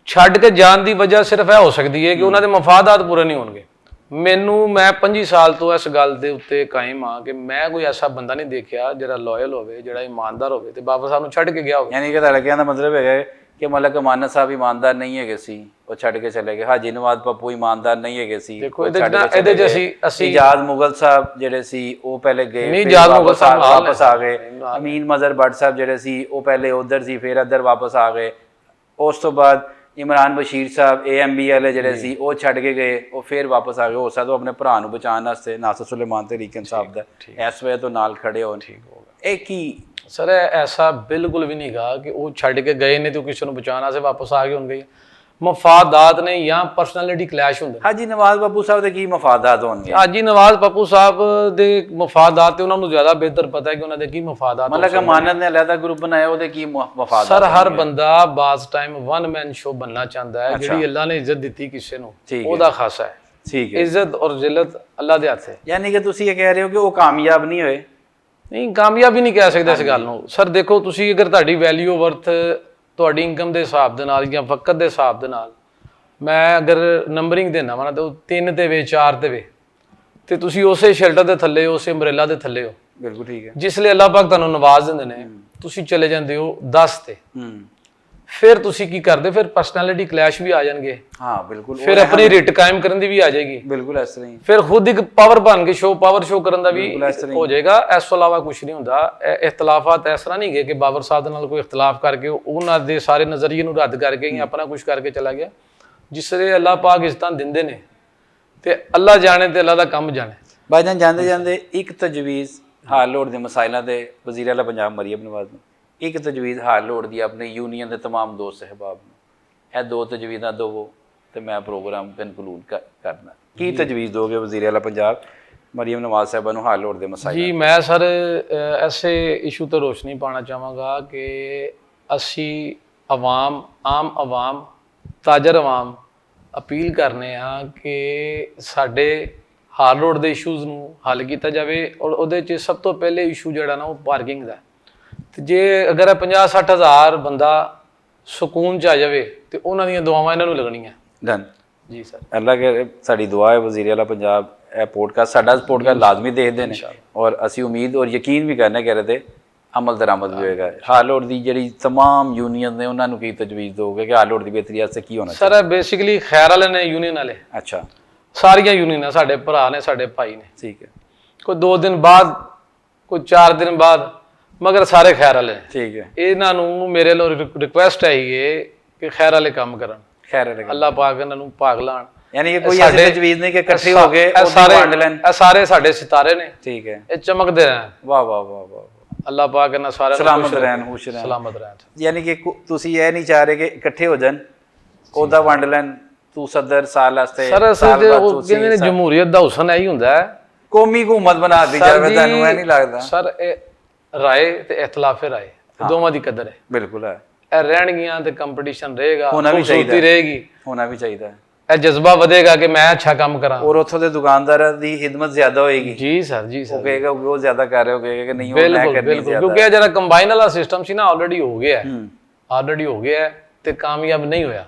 ਛੱਡ ਕੇ ਜਾਣ ਦੀ ਵਜ੍ਹਾ ਸਿਰਫ ਇਹ ਹੋ ਸਕਦੀ ਹੈ ਕਿ ਉਹਨਾਂ ਦੇ ਮਫਾਦਾਤ ਪੂਰੇ ਨਹੀਂ ਹੋਣਗੇ। ਮੈਂ 25 ਸਾਲ ਤੋਂ ਇਸ ਗੱਲ ਦੇ ਉੱਤੇ ਕਾਇਮ ਆ ਕਿ ਮੈਂ ਕੋਈ ਐਸਾ ਬੰਦਾ ਨਹੀਂ ਦੇਖਿਆ ਜਿਹੜਾ ਲਾਇਲ ਹੋਵੇ, ਜਿਹੜਾ ਇਮਾਨਦਾਰ ਹੋਵੇ ਤੇ ਬਾਬਰ ਸਾਹਿਬ ਨੂੰ ਛੱਡ ਕੇ ਗਿਆ ਹੋਵੇ। ਯਾਨੀ ਕਿ ਤੁਹਾਡਾ ਕਹਿਣ ਦਾ ਮਤਲਬ ਹੈਗਾ ਕਿ ਮਲਕ ਅਮਾਨਤ ਸਾਹਿਬ ਇਮਾਨਦਾਰ ਨਹੀਂ ਹੈਗੇ ਸੀ, ਉਹ ਛੱਡ ਕੇ ਚਲੇ ਗਏ। ਹਾਜੀ ਨਵਾਜ਼ ਪੱਪੂ ਇਮਾਨਦਾਰ ਨਹੀਂ ਹੈਗੇ ਸੀ, ਦੇਖੋ ਇਹਦੇ ਚ ਅਸੀਂ ਇਜਾਜ਼ ਮੁਗਲ ਸਾਹਿਬ ਜਿਹੜੇ ਸੀ ਉਹ ਪਹਿਲੇ ਗਏ, ਨਹੀਂ, ਇਜਾਜ਼ ਮੁਗਲ ਸਾਹਿਬ ਵਾਪਸ ਆ ਗਏ। ਅਮੀਨ ਮਜ਼ਹਰ ਭੱਟ ਸਾਹਿਬ ਜਿਹੜੇ ਸੀ ਉਹ ਪਹਿਲੇ ਉਧਰ ਸੀ, ਫਿਰ ਇੱਧਰ ਵਾਪਸ ਆ ਗਏ। ਉਸ ਤੋਂ ਬਾਅਦ ਇਮਰਾਨ ਬਸ਼ੀਰ ਸਾਹਿਬ AMB ਵਾਲੇ ਜਿਹੜੇ ਸੀ ਉਹ ਛੱਡ ਕੇ ਗਏ, ਉਹ ਫਿਰ ਵਾਪਸ ਆ ਗਏ। ਹੋ ਸਕਦਾ ਉਹ ਆਪਣੇ ਭਰਾ ਨੂੰ ਬਚਾਉਣ ਵਾਸਤੇ ਨਾਸਰ ਸੁਲੇਮਾਨ ਤੇ ਰੀਕਨ ਸਾਹਿਬ ਦਾ ਇਸ ਵੇਲੇ ਤੋਂ ਨਾਲ ਖੜੇ ਹੋਣ। ਇਹ ਕੀ ਸਰ, ਐਸਾ ਬਿਲਕੁਲ ਵੀ ਨਹੀਂਗਾ ਕਿ ਉਹ ਛੱਡ ਕੇ ਗਏ ਨੇ ਤੇ ਕਿਸੇ ਨੂੰ ਬਚਾਉਣ ਵਾਸਤੇ ਵਾਪਸ ਆ ਗਏ ਹੋਣਗੇ। ਮਫਾਦਾਤ ਨੇ ਜਾਂ ਪਰਸਨੈਲਿਟੀ ਕਲੈਸ਼ ਹੁੰਦੇ। ਹਾਜੀ ਨਵਾਜ਼ ਪੱਪੂ ਸਾਹਿਬ ਦੇ ਕੀ ਮਫਾਦਾਤ ਹੋਣਗੇ? ਹਾਜੀ ਨਵਾਜ਼ ਪੱਪੂ ਸਾਹਿਬ ਦੇ ਮਫਾਦਾਤ ਤੇ ਉਹਨਾਂ ਨੂੰ ਜ਼ਿਆਦਾ ਬਿਹਤਰ ਪਤਾ ਹੈ ਕਿ ਉਹਨਾਂ ਦੇ ਕੀ ਮਫਾਦਾਤ। ਮਤਲਬ ਅਮਾਨਤ ਨੇ ਅਲੱਗਾ ਗਰੁੱਪ ਬਣਾਇਆ, ਉਹਦੇ ਕੀ ਮਫਾਦਾਤ? ਸਰ, ਹਰ ਬੰਦਾ ਬਾਜ਼ ਟਾਈਮ ਵਨ ਮੈਨ ਸ਼ੋ ਬਣਨਾ ਚਾਹੁੰਦਾ ਹੈ। ਜਿਹੜੀ ਅੱਲਾ ਨੇ ਇੱਜ਼ਤ ਦਿੱਤੀ ਕਿਸੇ ਨੂੰ, ਉਹਦਾ ਖਾਸਾ ਹੈ। ਠੀਕ ਹੈ, ਇੱਜ਼ਤ ਔਰ ਜ਼ਿਲਤ ਅੱਲਾ ਦੇ ਹੱਥ ਹੈ। ਯਾਨੀ ਕਿ ਤੁਸੀਂ ਇਹ ਕਹਿ ਰਹੇ ਹੋ ਕਿ ਉਹ ਕਾਮਯਾਬ ਨਹੀਂ ਹੋਏ? ਨਹੀਂ, ਕਾਮਯਾਬੀ ਨਹੀਂ ਕਹਿ ਸਕਦੇ ਇਸ ਗੱਲ ਨੂੰ। ਸਰ ਦੇਖੋ, ਤੁਸੀਂ ਅਗਰ ਤੁਹਾਡੀ ਵੈਲਿਊ ਵਰਥ ਤੁਹਾਡੀ ਇਨਕਮ ਦੇ ਹਿਸਾਬ ਦੇ ਨਾਲ ਜਾਂ ਵਕਤ ਦੇ ਹਿਸਾਬ ਦੇ ਨਾਲ ਮੈਂ ਅਗਰ ਨੰਬਰਿੰਗ ਦੇਣਾ ਵਾ ਨਾ, ਤਾਂ 3 ਤੇ ਵੇ 4 ਤੇ ਵੇ, ਤੇ ਤੁਸੀਂ ਉਸੇ ਸ਼ੈਲਟਰ ਦੇ ਥੱਲੇ, ਉਸੇ ਅੰਬਰੇਲਾ ਦੇ ਥੱਲੇ ਹੋ। ਬਿਲਕੁਲ ਠੀਕ ਹੈ। ਜਿਸ ਲਈ ਅੱਲਾਹ ਪਾਕ ਤੁਹਾਨੂੰ ਨਵਾਜ਼ ਦਿੰਦੇ ਨੇ, ਤੁਸੀਂ ਚਲੇ ਜਾਂਦੇ ਹੋ 10 ਤੇ। ਫਿਰ ਤੁਸੀਂ ਕੀ ਕਰਦੇ? ਫਿਰ ਪਰਸਨੈਲਿਟੀ ਕਲੈਸ਼ ਵੀ ਆ ਜਾਣਗੇ। ਹਾਂ ਬਿਲकुल। ਫਿਰ ਆਪਣੀ ਰਿਟ ਕਾਇਮ ਕਰਨ ਦੀ ਵੀ ਆ ਜਾਏਗੀ। ਬਿਲਕੁਲ ਇਸ ਤਰ੍ਹਾਂ ਹੀ। ਫਿਰ ਖੁਦ ਇੱਕ ਪਾਵਰ ਬਣ ਕੇ ਪਾਵਰ ਸ਼ੋ ਕਰਨ ਦਾ ਵੀ ਹੋ ਜਾਏਗਾ। ਇਸ ਤੋਂ ਇਲਾਵਾ ਕੁਝ ਨਹੀਂ ਹੁੰਦਾ। ਇਖਤਲਾਫਾਤ ਇਸ ਤਰ੍ਹਾਂ ਨਹੀਂ ਗਏ ਕਿ ਬਾਬਰ ਸਾਹਿਬ ਨਾਲ ਕੋਈ ਇਖਤਲਾਫ ਕਰਕੇ ਉਹਨਾਂ ਦੇ ਸਾਰੇ ਨਜ਼ਰੀਏ ਨੂੰ ਰੱਦ ਕਰਕੇ ਜਾਂ ਆਪਣਾ ਕੁਝ ਕਰਕੇ ਚਲਾ ਗਿਆ। ਜਿਸ ਦੇ ਅੱਲਾਹ ਪਾਕ ਇਜ਼ਤਾਨ ਦਿੰਦੇ ਨੇ ਤੇ ਅੱਲਾਹ ਜਾਣੇ ਤੇ ਅੱਲਾਹ ਦਾ ਕੰਮ ਜਾਣੇ। ਭਾਈਜਾਨ, ਜਾਂਦੇ ਜਾਂਦੇ ਇੱਕ ਤਜਵੀਜ਼ ਹਾਲ ਲੋੜ ਦੇ ਮਸਾਇਲਾਂ ਦੇ ਵਜ਼ੀਰ ਆਲਾ ਪੰਜਾਬ ਮਰੀਮ ਨਵਾਜ਼ ਨੂੰ, ਇੱਕ ਤਜਵੀਜ਼ ਹਾਲ ਲੋੜ ਦੀ ਆਪਣੀ ਯੂਨੀਅਨ ਦੇ तमाम ਦੋਸਤ ਸਹਿਬਾਬ ਨੂੰ, ਇਹ 2 ਤਜਵੀਜ਼ਾਂ ਦਵੋ ਤੇ ਮੈਂ ਪ੍ਰੋਗਰਾਮ ਕਨਕਲੂਡ ਕਰਨਾ। ਕੀ ਤਜਵੀਜ਼ ਦੋਗੇ ਵਜ਼ੀਰ ਆਲਾ ਪੰਜਾਬ ਮਰੀਮ ਨਵਾਜ਼ ਸਾਹਿਬਾ ਨੂੰ ਹਾਲ ਲੋੜ ਦੇ ਮਸਾਇਲਾਂ? ਜੀ, ਮੈਂ ਸਰ ਐਸੇ ਇਸ਼ੂ ਤੇ ਰੋਸ਼ਨੀ ਪਾਉਣਾ ਚਾਹਾਂਗਾ ਕਿ ਅਸੀਂ ਆਮ ਆਵਾਮ ਤਾਜਰ ਆਵਾਮ ਅਪੀਲ ਕਰਨੇ ਆ ਕਿ ਸਾਡੇ ਹਾਲ ਰੋਡ ਦੇ ਇਸ਼ੂਜ਼ ਨੂੰ ਹੱਲ ਕੀਤਾ ਜਾਵੇ ਔਰ ਉਹਦੇ 'ਚ ਸਭ ਤੋਂ ਪਹਿਲੇ ਇਸ਼ੂ ਜਿਹੜਾ ਨਾ ਉਹ ਪਾਰਕਿੰਗ ਦਾ। ਤੇ ਜੇ ਅਗਰ 50-60 ਹਜ਼ਾਰ ਬੰਦਾ ਸਕੂਨ 'ਚ ਆ ਜਾਵੇ ਤੇ ਉਹਨਾਂ ਦੀਆਂ ਦੁਆਵਾਂ ਇਹਨਾਂ ਨੂੰ ਲੱਗਣੀਆਂ। ਡਨ ਜੀ ਸਰ। ਅੱਲਾ ਕਰੇ ਸਾਡੀ ਦੁਆ ਹੈ ਵਜ਼ੀਰ ਆਲਾ ਪੰਜਾਬ ਇਹ ਪੋਡਕਾਸਟ ਸਾਡਾ ਪੋਡਕਾਸਟ ਲਾਜ਼ਮੀ ਦੇਖਦੇ ਨੇ ਔਰ ਅਸੀਂ ਉਮੀਦ ਔਰ ਯਕੀਨ ਵੀ ਕਰਨੇ ਕਿ ਇਹਦੇ ਅਮਲ ਦਰਾਮਦ ਵੀ ਹੋਏਗਾ। ਹਾਲ ਰੋਡ ਦੀ ਜਿਹੜੀ तमाम ਯੂਨੀਅਨ ਨੇ ਉਹਨਾਂ ਨੂੰ ਕੀ ਤਜਵੀਜ਼ ਦੋਗੇ ਕਿ ਹਾਲ ਰੋਡ ਦੀ ਬਿਹਤਰੀ ਵਾਸਤੇ ਕੀ ਹੋਣਾ ਚਾਹੀਦਾ? ਸਰ ਬੇਸਿਕਲੀ ਖੈਰ ਵਾਲੇ ਨੇ ਯੂਨੀਅਨ ਵਾਲੇ। ਅੱਛਾ। ਸਾਰੀਆਂ ਯੂਨੀਅਨਾਂ ਸਾਡੇ ਭਰਾ ਨੇ, ਸਾਡੇ ਭਾਈ ਨੇ। ਠੀਕ ਹੈ। ਕੋਈ 2 ਦਿਨ ਬਾਅਦ, ਕੋਈ 4 ਦਿਨ ਬਾਅਦ, ਮਗਰ ਸਾਰੇ ਖੈਰ ਵਾਲੇ। ਠੀਕ ਹੈ। ਇਹਨਾਂ ਨੂੰ ਮੇਰੇ ਵੱਲੋਂ ਰਿਕੁਐਸਟ ਹੈ ਕਿ ਖੈਰ ਵਾਲੇ ਕੰਮ ਕਰਨ। ਖੈਰ ਵਾਲੇ ਅੱਲਾਹ ਪਾਕ ਇਹਨਾਂ ਨੂੰ ਭਾਗ ਲਾਣ। ਯਾਨੀ ਕਿ ਕੋਈ ਐਸੀ ਤਜਵੀਜ਼ ਨਹੀਂ ਕਿ ਇਕੱਠੇ ਹੋ ਗਏ ਇਹ ਸਾਰੇ ਸਾਡੇ ਸਿਤਾਰੇ ਨੇ। ਠੀਕ ਹੈ। ਇਹ ਚਮਕਦੇ ਰਹਿਣ। ਵਾਹ ਵਾਹ ਵਾਹ ਵਾਹ। ਅੱਲਾਹ ਪਾਕ ਇਹਨਾਂ ਸਾਰਿਆਂ ਨੂੰ ਸਲਾਮਤ ਰਹਿਣ, ਖੁਸ਼ ਰਹਿਣ, ਸਲਾਮਤ ਰਹਿਣ। ਯਾਨੀ ਕਿ ਤੁਸੀਂ ਇਹ ਨਹੀਂ ਚਾਹ ਰਹੇ ਕਿ ਇਕੱਠੇ ਹੋ ਜਾਣ, ਉਹਦਾ ਵੰਡ ਲੈਣ, ਤੂੰ ਸਦਰ ਸਾਲ ਵਾਸਤੇ। ਸਰ ਅਸੀਂ ਉਹ ਕਹਿੰਦੇ ਨੇ ਜਮਹੂਰੀਅਤ ਦਾ ਹੁਸਨ ਇਹੀ ਹੁੰਦਾ ਹੈ, ਕੌਮੀ ਹਕੂਮਤ ਬਣਾ ਦਿੱਤੀ ਜਾਵੇ। ਤੁਹਾਨੂੰ ਇਹ ਨਹੀਂ ਲੱਗਦਾ? ਸਰ ਇਹ ਰਾਏ ਤੇ ਇਖਤਲਾਫੇ ਰਾਏ ਦੋਵਾਂ ਦੀ ਕਦਰ ਹੈ। ਬਿਲਕੁਲ ਹੈ। ਇਹ ਰਹਿਣਗੀਆਂ ਤੇ ਕੰਪੀਟੀਸ਼ਨ ਰਹੇਗਾ, ਹੋਣਾ ਵੀ ਚਾਹੀਦਾ ਰਹੇਗੀ, ਹੋਣਾ ਵੀ ਚਾਹੀਦਾ ਹੈ। ਇਹ ਜਜ਼ਬਾ ਵਧੇਗਾ ਕਿ ਮੈਂ ਅੱਛਾ ਕੰਮ ਕਰਾਂ ਔਰ ਉੱਥੋਂ ਦੇ ਦੁਕਾਨਦਾਰਾਂ ਦੀ ਹਿਦਮਤ ਜ਼ਿਆਦਾ ਹੋਏਗੀ। ਜੀ ਸਰ, ਜੀ ਸਰ। ਉਹ ਕਹੇਗਾ ਉਹ ਜ਼ਿਆਦਾ ਕਰ ਰਹੇ ਹੋ, ਕਹੇਗਾ ਕਿ ਨਹੀਂ ਉਹ ਮੈਂ ਕਰਨੀ ਜ਼ਿਆਦਾ। ਕਿਉਂਕਿ ਇਹ ਜਿਹੜਾ ਕੰਬਾਈਨ ਵਾਲਾ ਸਿਸਟਮ ਸੀ ਨਾ ਆਲਰੇਡੀ ਹੋ ਗਿਆ ਹੈ ਤੇ ਕਾਮਯਾਬ ਨਹੀਂ ਹੋਇਆ।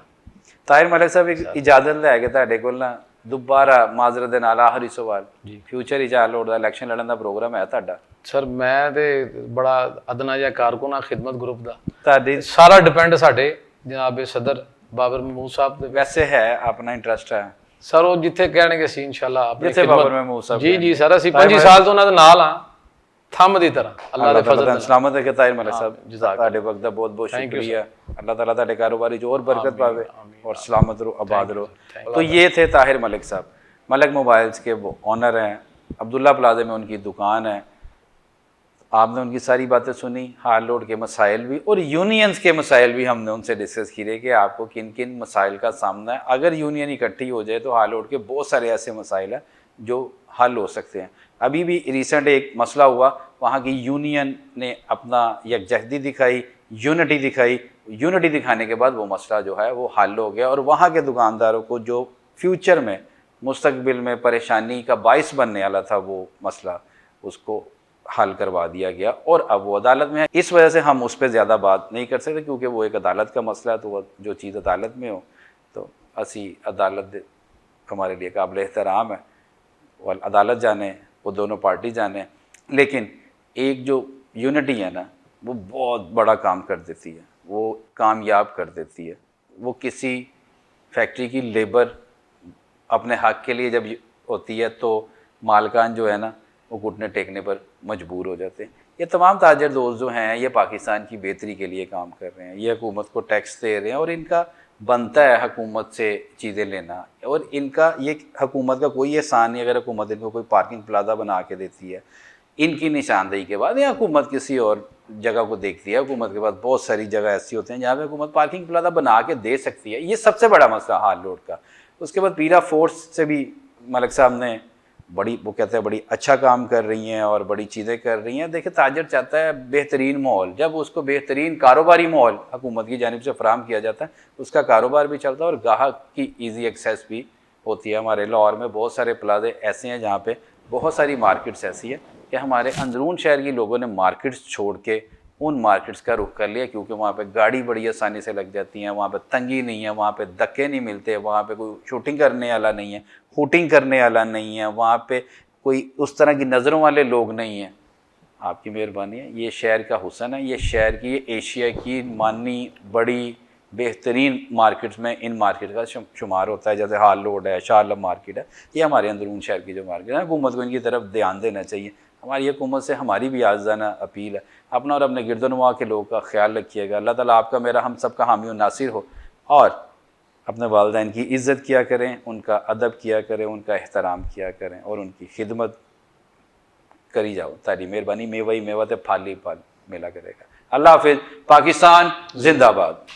ਤਾਹਿਰ ਮਲਿਕ ਸਾਹਿਬ ਇੱਕ ਇਜਾਜ਼ਤ ਲੈ ਕੇ ਤੁਹਾਡੇ ਕੋਲ ਨਾ ਦੁਬਾਰਾ ਮਾਜ਼ਰਤ ਦੇ ਨਾਲ ਆਖਰੀ ਸਵਾਲ ਜੀ, ਫਿਊਚਰ ਵਿੱਚ ਹਾਲ ਰੋਡ ਦਾ ਇਲੈਕਸ਼ਨ ਲੜਨ ਦਾ ਪ੍ਰੋਗਰਾਮ ਹੈ ਤੁਹਾਡਾ? ਸਰ ਮੈਂ ਤੇ ਬੜਾ ਅਦਨਾ ਜਿਹਾ ਕਾਰਕੁਨ ਆ ਖਿਦਮਤ ਗਰੁੱਪ ਦਾ। ਤੁਹਾਡੀ ਸਾਰਾ ਡਿਪੈਂਡ ਸਾਡੇ ਜਨਾਬ ਸਦਰ ਬਾਬਰ ਮਹਿਮੂਦ ਸਾਹਿਬ ਦੇ। ਵੈਸੇ ਹੈ ਆਪਣਾ ਇੰਟਰਸਟ ਹੈ ਸਰ, ਉਹ ਜਿੱਥੇ ਕਹਿਣਗੇ ਅਸੀਂ ਇਨਸ਼ਾਅੱਲਾ ਆਪਣੀ ਜਿੱਥੇ ਬਾਬਰ ਮਹਿਮੂਦ ਸਾਹਿਬ। ਜੀ ਜੀ ਸਰ, ਅਸੀਂ 25 ਸਾਲ ਤੋਂ ਉਹਨਾਂ ਦੇ ਨਾਲ ਆ, ਥੰਮ ਦੀ ਤਰ੍ਹਾਂ। ਅੱਲਾਹ ਦੇ ਫਜ਼ਲ ਨਾਲ ਸਲਾਮਤ ਹੈ। ਤਾਹਿਰ ਮਲਿਕ ਸਾਹਿਬ ਤੁਹਾਡੇ ਵਕਤ ਦਾ ਬਹੁਤ ਬਹੁਤ शुक्रिया। अल्लाह ताला ਤੁਹਾਡੇ ਕਾਰੋਬਾਰੀ 'ਚ और बरकत पावे और सलामत रहो, आबाद रहो। तो ये थे ताहिर मलिक साहब। मलिक मोबाइल्स के वो ऑनर हैं, अब्दुल्ला प्लाजा में उनकी दुकान है। आपने उनकी सारी बातें सुनी, हाल रोड के मसाइल भी और यूनियंस के मसाइल भी हमने उनसे डिस्कस किए कि आपको किन किन मसाइल का सामना है। अगर यूनियन इकट्ठी हो जाए तो हाल रोड के बहुत सारे ऐसे मसाइल हैं जो हल हो सकते हैं। अभी भी रिसेंट एक मसला हुआ, वहाँ की यूनियन ने अपना यकजहती दिखाई, यूनिटी दिखाई। यूनिटी दिखाने के बाद वो मसला जो है वो हल हो गया और वहाँ के दुकानदारों को जो फ्यूचर में मुस्तकबिल में परेशानी का बाइस बनने वाला था वो मसला, उसको हल करवा दिया गया और अब वो अदालत में है। इस वजह से हम उस पर ज़्यादा बात नहीं कर सकते क्योंकि वो एक अदालत का मसला है। तो वो जो चीज़ अदालत में हो तो असी अदालत हमारे लिए काबिल एहतराम है, वो अदालत जाने, वो दोनों पार्टी जाने। लेकिन एक जो यूनिटी है ना वो बहुत बड़ा काम कर देती है, वो कामयाब कर देती है। वो किसी फैक्ट्री की लेबर अपने हक़ के लिए जब होती है तो मालकान जो है ना वो घुटने टेकने पर मजबूर हो जाते हैं। ये तमाम ताजर दोस्त जो हैं ये पाकिस्तान की बेहतरी के लिए काम कर रहे हैं, ये हुकूमत को टैक्स दे रहे हैं और इनका बनता है हुकूमत से चीज़ें लेना। और इनका ये हुकूमत का कोई एहसान नहीं अगर हुकूमत इनको कोई पार्किंग प्लाजा बना के देती है इनकी निशानदेही के बाद, या हुकूमत किसी और जगह को देखती है। हुकूमत के पास बहुत सारी जगह ऐसी होती हैं जहाँ पे हुकूमत पार्किंग प्लाजा बना के दे सकती है। ये सबसे बड़ा मसला हाल रोड का। उसके बाद पीरा फोर्स से भी मलिक साहब ने बड़ी, वो कहते हैं बड़ी अच्छा काम कर रही हैं और बड़ी चीज़ें कर रही हैं। देखिए ताजर चाहता है बेहतरीन माहौल, जब उसको बेहतरीन कारोबारी माहौल हुकूमत की जानिब से फराहम किया जाता है उसका कारोबार भी चलता है और गाहक की ईजी एक्सेस भी होती है। हमारे लाहौर में बहुत सारे प्लाजे ऐसे हैं जहाँ पे बहुत सारी मार्केट्स ऐसी है कि हमारे अंदरून शहर के लोगों ने मार्केट्स छोड़ के उन मार्केट्स का रुख कर लिया क्योंकि वहाँ पे गाड़ी बड़ी आसानी से लग जाती है, वहाँ पे तंगी नहीं है, वहाँ पे धक्के नहीं मिलते, वहाँ पे कोई शूटिंग करने वाला नहीं है, हूटिंग करने वाला नहीं है, वहाँ पे कोई उस तरह की नज़रों वाले लोग नहीं हैं। आपकी मेहरबानी है, ये शहर का हुस्न है। ये शहर की, ये एशिया की मानी बड़ी बेहतरीन मार्केट्स में इन मार्केट का शुमार होता है। जैसे हाल रोड है, शाह आलम मार्केट है, ये हमारे अंदरून शहर की जो मार्केट है। हुकूमत को इनकी तरफ ध्यान देना चाहिए। हमारी हुकूमत से हमारी भी आज़ाना अपील है, अपना और अपने गिरदोनवा के लोगों का ख्याल रखिएगा। अल्लाह ताला आपका मेरा हम सब का हामी और नासिर हो और अपने वालिदैन की इज़्ज़त किया करें, उनका अदब किया करें, उनका एहतराम किया करें और उनकी खिदमत करी जाओ। तारी मेहरबानी मेवा ही मेवा ते फल ही फल मिला करेगा। अल्लाह हाफिज़। पाकिस्तान जिंदाबाद।